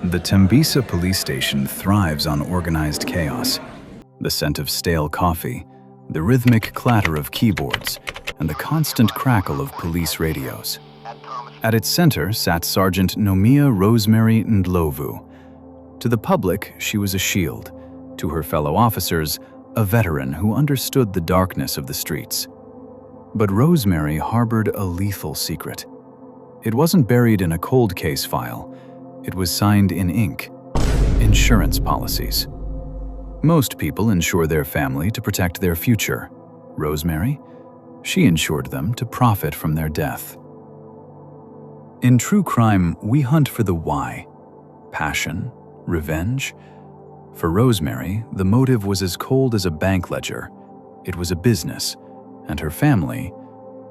The Tembisa police station thrives on organized chaos. The scent of stale coffee, the rhythmic clatter of keyboards, and the constant crackle of police radios. At its center sat Sergeant Rosemary Ndlovu. To the public, she was a shield. To her fellow officers, a veteran who understood the darkness of the streets. But Rosemary harbored a lethal secret. It wasn't buried in a cold case file. It was signed in ink. Insurance policies. Most people insure their family to protect their future. Rosemary? She insured them to profit from their death. In true crime, we hunt for the why. Passion? Revenge? For Rosemary, the motive was as cold as a bank ledger. It was a business, and her family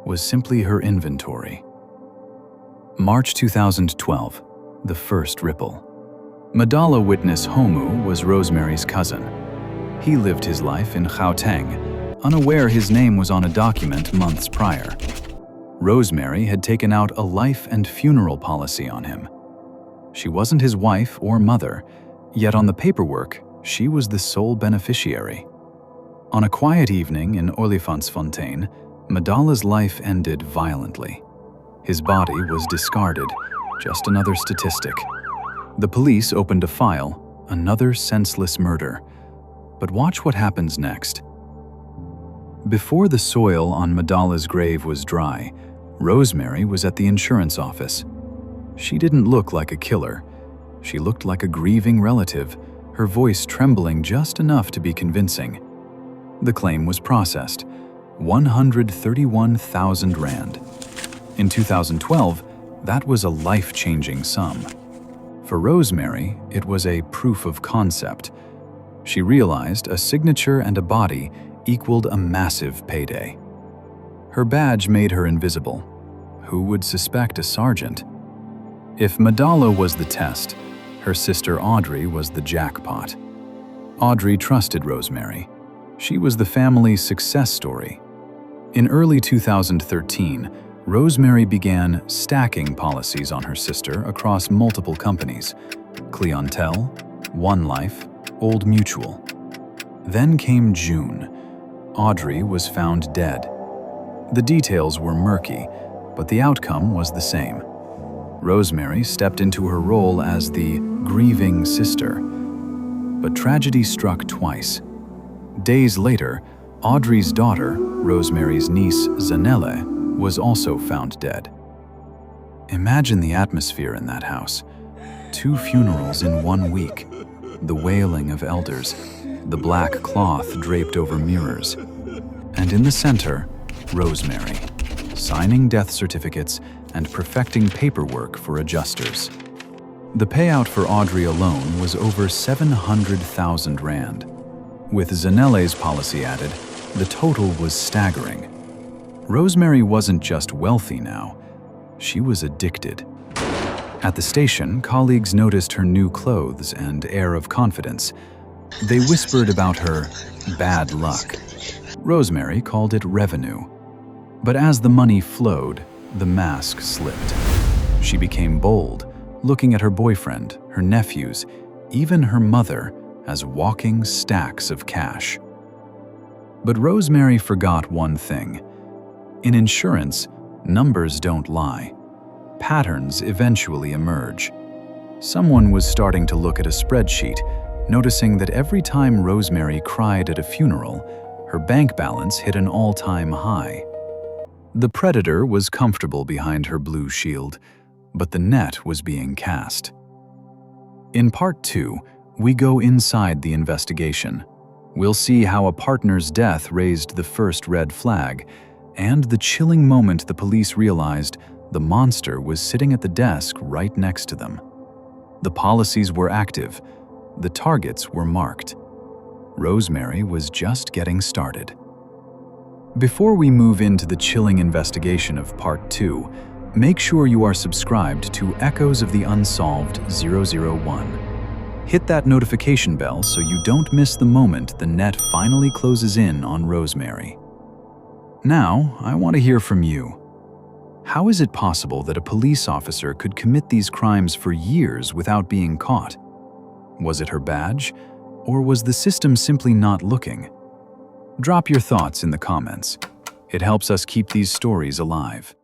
was simply her inventory. March 2012, the first ripple. Madala witness Homu was Rosemary's cousin. He lived his life in Gauteng, unaware his name was on a document months prior. Rosemary had taken out a life and funeral policy on him. She wasn't his wife or mother, yet on the paperwork, she was the sole beneficiary. On a quiet evening in Olifantsfontein, Madala's life ended violently. His body was discarded, just another statistic. The police opened a file, another senseless murder. But watch what happens next. Before the soil on Madala's grave was dry, Rosemary was at the insurance office. She didn't look like a killer. She looked like a grieving relative, her voice trembling just enough to be convincing. The claim was processed, 131,000 rand. In 2012, that was a life-changing sum. For Rosemary, it was a proof of concept. She realized a signature and a body equaled a massive payday. Her badge made her invisible. Who would suspect a sergeant? If Madala was the test, her sister Audrey was the jackpot. Audrey trusted Rosemary. She was the family's success story. In early 2013, Rosemary began stacking policies on her sister across multiple companies: Clientele, One Life, Old Mutual. Then came June. Audrey was found dead. The details were murky, but the outcome was the same. Rosemary stepped into her role as the grieving sister. But tragedy struck twice. Days later, Audrey's daughter, Rosemary's niece Zanele, was also found dead. Imagine the atmosphere in that house. 2 funerals in 1 week. The wailing of elders, the black cloth draped over mirrors. And in the center, Rosemary, signing death certificates and perfecting paperwork for adjusters. The payout for Audrey alone was over 700,000 rand. With Zanele's policy added, the total was staggering. Rosemary wasn't just wealthy now, she was addicted. At the station, colleagues noticed her new clothes and air of confidence. They whispered about her bad luck. Rosemary called it revenue. But as the money flowed, the mask slipped. She became bold, looking at her boyfriend, her nephews, even her mother, as walking stacks of cash. But Rosemary forgot one thing. In insurance, numbers don't lie. Patterns eventually emerge. Someone was starting to look at a spreadsheet, noticing that every time Rosemary cried at a funeral, her bank balance hit an all-time high. The predator was comfortable behind her blue shield, but the net was being cast. In Part 2, we go inside the investigation. We'll see how a partner's death raised the first red flag, and the chilling moment the police realized the monster was sitting at the desk right next to them. The policies were active. The targets were marked. Rosemary was just getting started. Before we move into the chilling investigation of Part 2, make sure you are subscribed to Echoes of the Unsolved 001. Hit that notification bell so you don't miss the moment the net finally closes in on Rosemary. Now, I want to hear from you. How is it possible that a police officer could commit these crimes for years without being caught? Was it her badge, or was the system simply not looking? Drop your thoughts in the comments. It helps us keep these stories alive.